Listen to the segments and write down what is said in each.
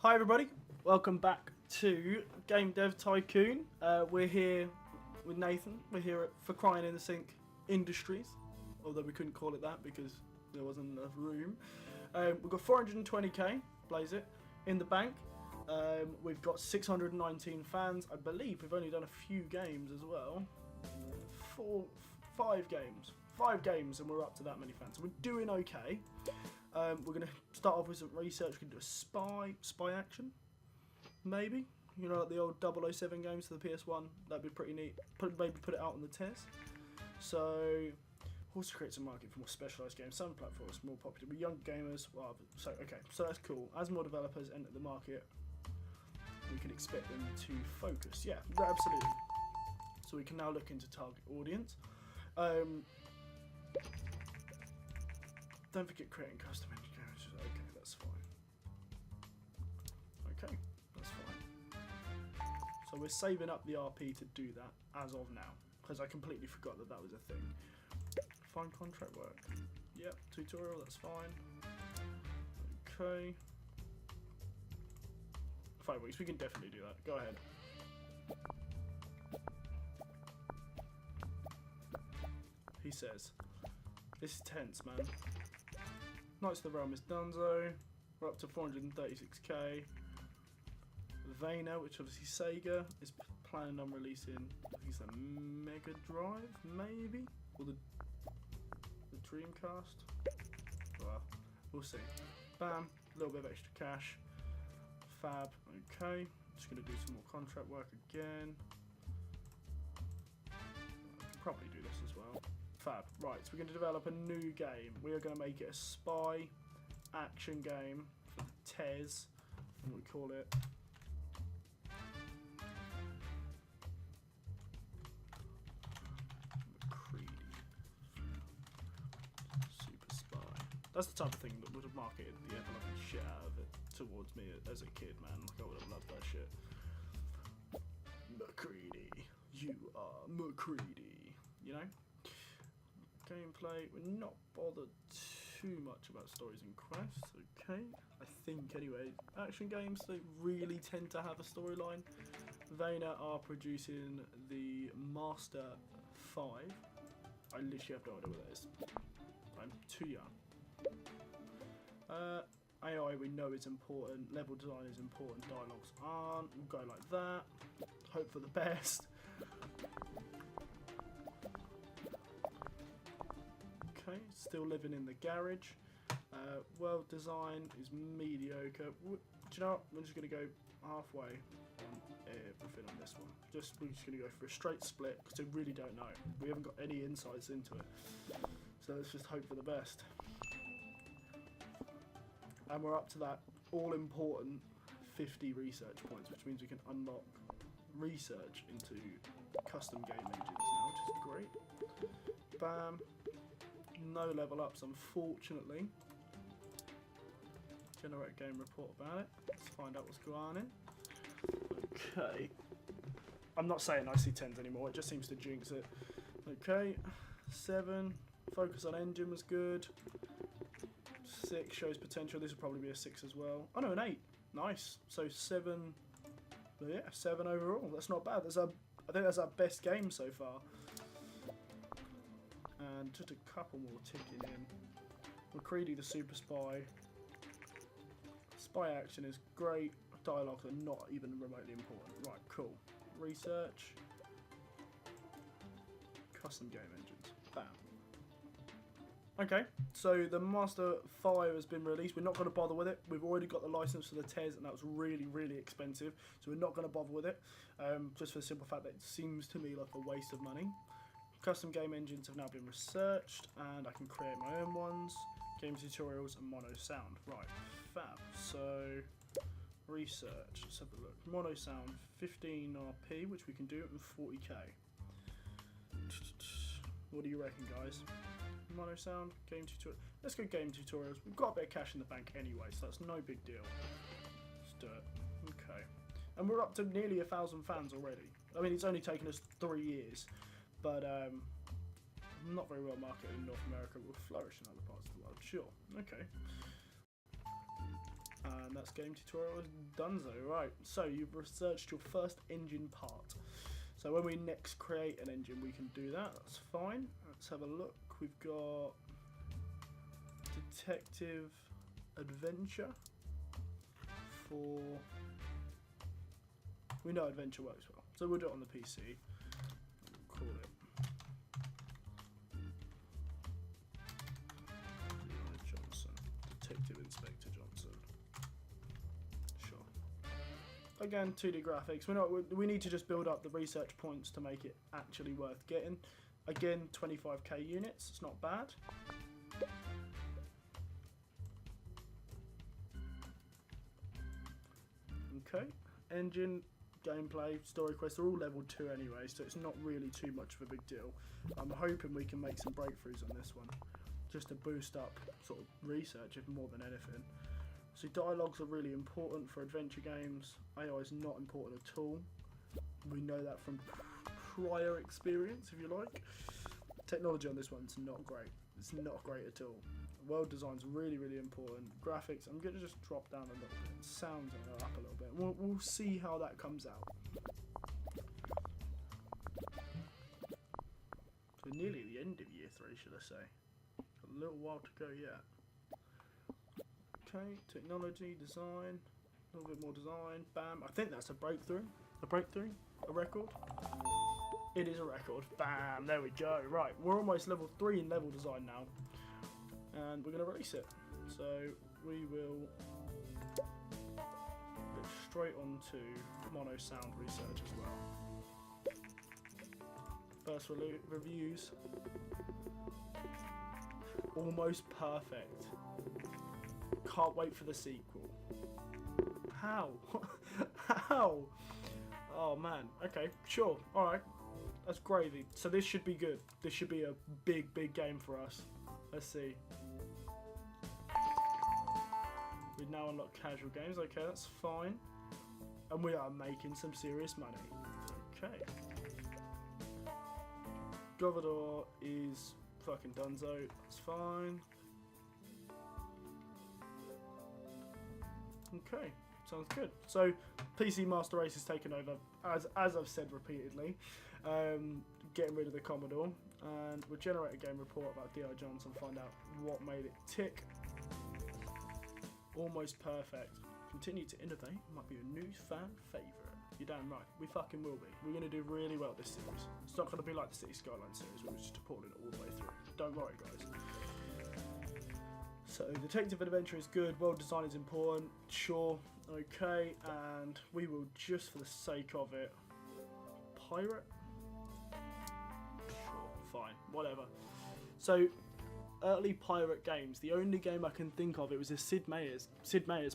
Hi everybody, welcome back to Game Dev Tycoon. We're here with Nathan. We're here for Crying in the Sink Industries, although we couldn't call it that because there wasn't enough room. We've got 420k, blaze it, in the bank. We've got 619 fans. I believe we've only done a few games as well. Five games, and we're up to that many fans. So we're doing okay. We're going to start off with some research. We're going to do a spy action, maybe. You know, like the old 007 games for the PS1. That'd be pretty neat. Maybe put it out on the test. So, also create some market for more specialised games. Some platforms more popular with young gamers. Well, so that's cool. As more developers enter the market, we can expect them to focus. Yeah, absolutely. So we can now look into target audience. Don't forget creating custom engine games. Okay, that's fine. Okay, that's fine. So we're saving up the RP to do that as of now, because I completely forgot that that was a thing. Find contract work. Yep, tutorial, that's fine. Okay. 5 weeks, we can definitely do that. Go ahead. He says, this is tense, man. Knights of the Realm is donezo. We're up to 436k. Vayner, which obviously Sega is planning on releasing, I think it's a Mega Drive, maybe? Or the Dreamcast? Well, we'll see. Bam, a little bit of extra cash. Fab, okay. Just going to do some more contract work again. I can probably do this as well. Fab. Right, so we're going to develop a new game. We are going to make it a spy action game for the TES, what we call it. McCready. Super spy. That's the type of thing that would have marketed the ever-loving shit out of it towards me as a kid, man. Like, I would have loved that shit. McCready. You are McCready. You know? Gameplay, we're not bothered too much about stories and quests, okay, I think anyway. Action games, they really tend to have a storyline. Vayner are producing the Master 5. I literally have no idea what that is. I'm too young. AI we know is important, level design is important, dialogues aren't. We'll go like that, hope for the best. Okay, still living in the garage. World design is mediocre. Do you know what? We're just going to go halfway on everything on this one. We're just going to go for a straight split because we really don't know. We haven't got any insights into it. So let's just hope for the best. And we're up to that all-important 50 research points, which means we can unlock research into custom game engines now, which is great. Bam. No level ups, unfortunately. Generate a game report about it. Let's find out what's going on. Okay. I'm not saying I see 10s anymore, it just seems to jinx it. Okay. 7. Focus on engine was good. 6 shows potential. This will probably be a 6 as well. Oh no, an 8. Nice. So 7. Yeah, 7 overall. That's not bad. I think that's our best game so far. And just a couple more ticking in. McCready the super spy. Spy action is great. Dialogues are not even remotely important. Right, cool. Research. Custom game engines. Bam. Okay, so the Master 5 has been released. We're not going to bother with it. We've already got the license for the TES, and that was really, really expensive. So we're not going to bother with it. Just for the simple fact that it seems to me like a waste of money. Custom game engines have now been researched, and I can create my own ones. Game tutorials and mono sound. Right, fab. So, research. Let's have a look. Mono sound, 15 RP, which we can do in 40k. What do you reckon, guys? Mono sound, game tutorial. Let's go game tutorials. We've got a bit of cash in the bank anyway, so that's no big deal. Let's do it. Okay. And we're up to nearly 1,000 fans already. I mean, it's only taken us 3 years. But not very well marketed in North America, will flourish in other parts of the world. Sure, okay. And that's game tutorial is donezo. Right, so you've researched your first engine part. So when we next create an engine, we can do that. That's fine. Let's have a look. We've got detective adventure for... We know adventure works well, so we'll do it on the PC. We'll call it Johnson, Detective Inspector Johnson. Sure. Again, 2D graphics. We need to just build up the research points to make it actually worth getting. Again, 25k units. It's not bad. Okay. Engine, gameplay, story quests are all level 2 anyway, so it's not really too much of a big deal. I'm hoping we can make some breakthroughs on this one, just to boost up sort of research, if more than anything. So dialogues are really important for adventure games. AI is not important at all. We know that from prior experience, if you like. Technology on this one's not great. It's not great at all. World design's really, really important. Graphics, I'm going to just drop down a little bit. Sounds up a little bit. We'll see how that comes out. So nearly at the end of year 3, should I say. A little while to go yet. Okay, technology, design, a little bit more design. Bam, I think that's a breakthrough. A breakthrough? A record? It is a record. Bam, there we go. Right, we're almost level 3 in level design now. And we're going to release it. So we will go straight on to mono sound research as well. First reviews. Almost perfect. Can't wait for the sequel. How? How? Oh man. Okay, sure. Alright. That's gravy. So this should be good. This should be a big, big game for us. Let's see. We now unlock casual games. Okay, that's fine. And we are making some serious money. Okay. Governor is fucking donezo. That's fine. Okay, sounds good. So, PC Master Race is taken over, as I've said repeatedly. Getting rid of the Commodore. And we'll generate a game report about D.I. Johnson, find out what made it tick. Almost perfect. Continue to innovate. Might be a new fan favourite. You're damn right. We fucking will be. We're going to do really well this series. It's not going to be like the City Skyline series where we're just pulling it all the way through. Don't worry, guys. So, Detective Adventure is good. World design is important. Sure. Okay. And we will, just for the sake of it, pirate? Fine, whatever. So, early pirate games. The only game I can think of, it was a Sid Meier's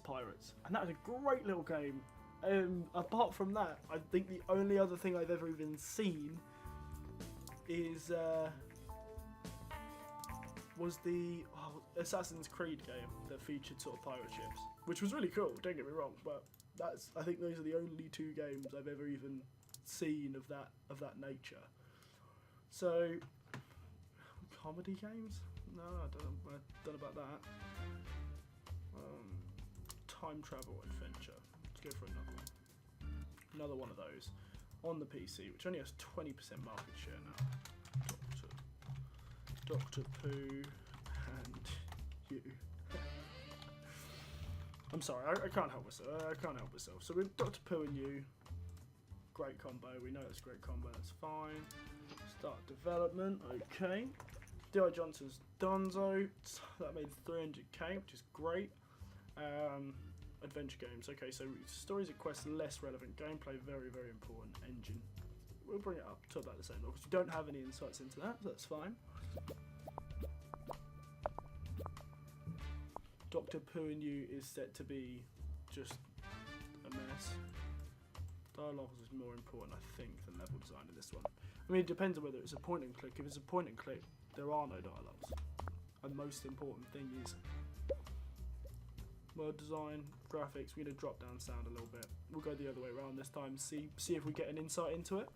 Pirates, and that was a great little game. Apart from that, I think the only other thing I've ever even seen is was the Assassin's Creed game that featured sort of pirate ships, which was really cool. Don't get me wrong, but I think those are the only 2 games I've ever even seen of that nature. So, comedy games? No, I don't know about that. Time travel adventure. Let's go for another one. Another one of those on the PC, which only has 20% market share now. Dr. Poo and You. I'm sorry, I can't help myself. So with Dr. Poo and You, great combo. We know it's a great combo. That's fine. Start development. Okay. D.I. Johnson's donezo. That made 300k, which is great. Adventure games. Okay, so stories and quests less relevant. Gameplay very, very important. Engine. We'll bring it up to about the same level because we don't have any insights into that, so that's fine. Dr. Poo and You is set to be just a mess. Dialogue is more important, I think, than level design in this one. I mean, it depends on whether it's a point and click. If it's a point and click, there are no dialogues. And the most important thing is world design, graphics. We're going to drop down sound a little bit. We'll go the other way around this time, see if we get an insight into it.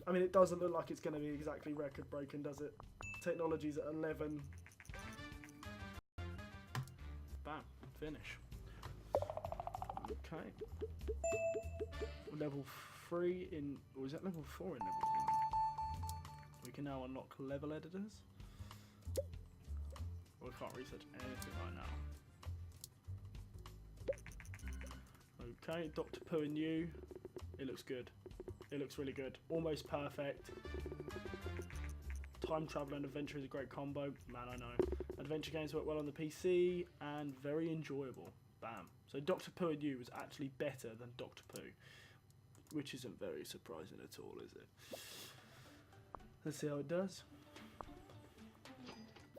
I mean, it doesn't look like it's going to be exactly record breaking, does it? Technology's at 11. Bam, finish. Okay. Level 3 in, or is that level 4 in level 1? We can now unlock level editors. We can't research anything right now. Okay, Dr. Poo And You. It looks good. It looks really good. Almost perfect. Time travel and adventure is a great combo. Man, I know. Adventure games work well on the PC and very enjoyable. Bam. So Dr. Poo And You was actually better than Dr. Poo, which isn't very surprising at all, is it? Let's see how it does.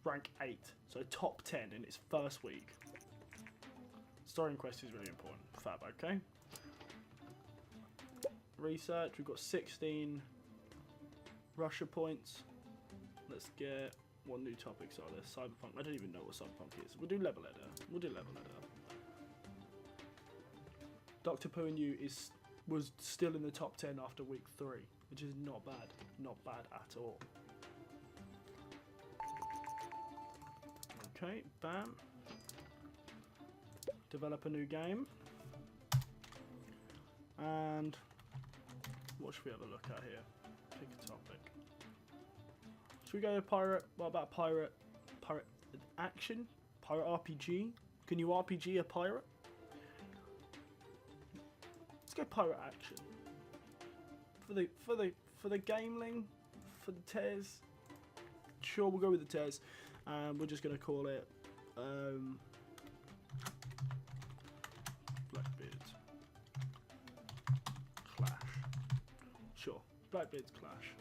Rank 8, so top 10 in its first week. Story and quest is really important. Fab, okay. Research, we've got 16 Russia points. Let's get, what new topics are there? Cyberpunk, I don't even know what Cyberpunk is. We'll do level editor. We'll do level editor. Dr. Poo And You was still in the top 10 after week 3, which is not bad. Not bad at all. Okay, bam. Develop a new game. And what should we have a look at here? Pick a topic. Should we go to pirate? What about pirate action? Pirate RPG? Can you RPG a pirate? Let's go pirate action. For the gameling, for the Tez. Sure, we'll go with the Tez. We're just gonna call it Blackbeard's Clash. Sure, Blackbeard's Clash.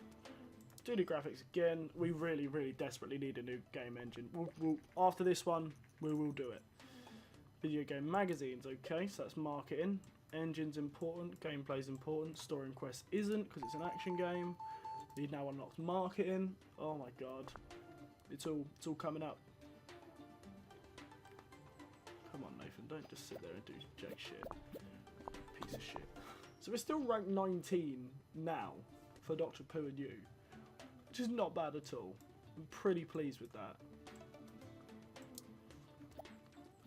2D graphics again. We really, really desperately need a new game engine. We'll after this one, we will do it. Video game magazines, okay, so that's marketing. Engine's important, gameplay's important, story and quest isn't because it's an action game. It now unlocks marketing. Oh my god. It's all coming up. Come on, Nathan, don't just sit there and do jack shit. Piece of shit. So we're still ranked 19 now for Dr. Poo And You, which is not bad at all. I'm pretty pleased with that.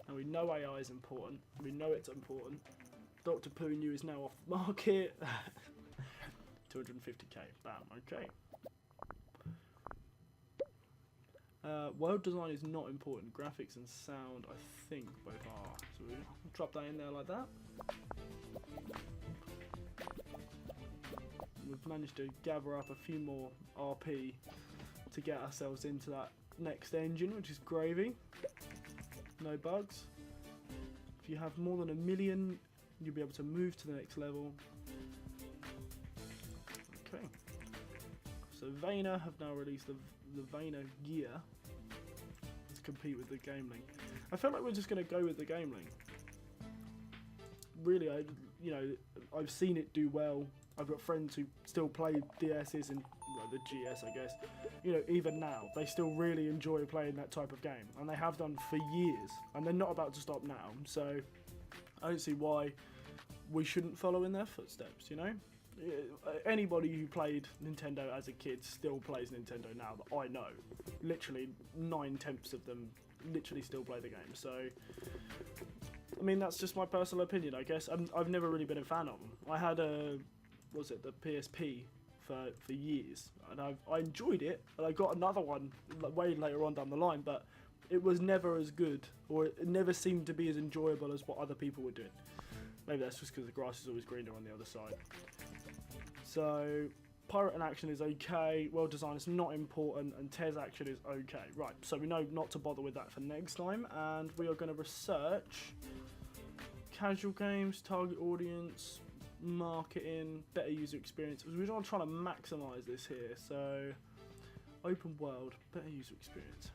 And we know AI is important. We know it's important. Dr. Poo And You is now off the market. 250k. Bam. Okay. World design is not important. Graphics and sound, I think, both are. So we'll drop that in there like that. We've managed to gather up a few more RP to get ourselves into that next engine, which is gravy. No bugs. If you have more than 1 million, you'll be able to move to the next level. Okay. So Vayner have now released the Vayner gear to compete with the Game Link. I feel like we're just going to go with the Game Link. Really, I've seen it do well. I've got friends who still play DSs and the GS, I guess. Even now, they still really enjoy playing that type of game, and they have done for years, and they're not about to stop now. So I don't see why we shouldn't follow in their footsteps. Anybody who played Nintendo as a kid still plays Nintendo now that I know. Literally 9/10 of them literally still play the game. So I mean, that's just my personal opinion, I guess. I've never really been a fan of them. I had the PSP for years, and I enjoyed it, and I got another one way later on down the line, but it was never as good, or it never seemed to be as enjoyable as what other people were doing. Maybe that's just because the grass is always greener on the other side. So pirate and action is okay, world design is not important, and Tez action is okay. Right, so we know not to bother with that for next time, and we are going to research casual games, target audience, marketing, better user experience. We're not trying to maximise this here, so open world, better user experience.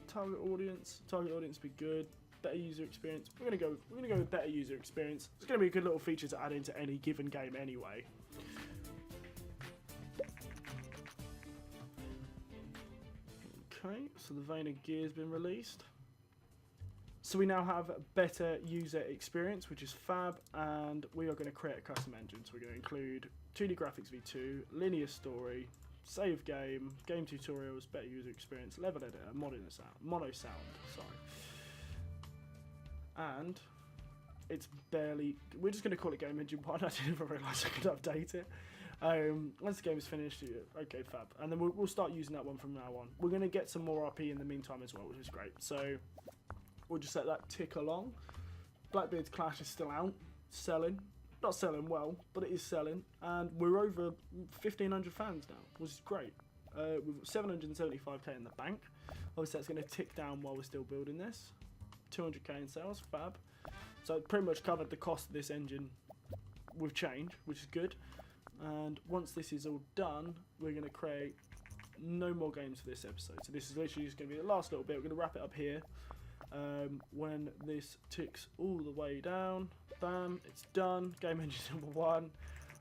Target audience be good. Better user experience. We're gonna go with better user experience. It's gonna be a good little feature to add into any given game anyway. Okay, so the Vayner gear's been released. So we now have a better user experience, which is fab, and we are going to create a custom engine. So we're going to include 2D graphics v2, linear story, save game, game tutorials, better user experience, level editor, mono sound, sorry. And it's barely. We're just going to call it Game Engine 1. I didn't even realise I could update it. Once the game is finished, okay, fab. And then we'll start using that one from now on. We're going to get some more RP in the meantime as well, which is great. So we'll just let that tick along. Blackbeard's Clash is still out, selling. Not selling well, but it is selling. And we're over 1,500 fans now, which is great. We've got 775k in the bank. Obviously, that's going to tick down while we're still building this. 200k in sales, fab. So it pretty much covered the cost of this engine with change, which is good. And once this is all done, we're going to create no more games for this episode. So this is literally just going to be the last little bit. We're going to wrap it up here. When this ticks all the way down, bam, it's done. Game engine number 1.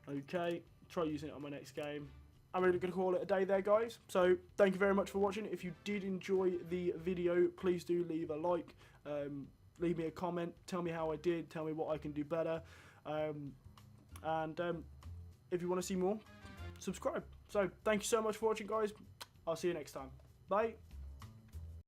Okay, try using it on my next game. I'm really going to call it a day there, guys. So thank you very much for watching. If you did enjoy the video, please do leave a like. Leave me a comment. Tell me how I did. Tell me what I can do better. If you want to see more, subscribe. So thank you so much for watching, guys. I'll see you next time. Bye.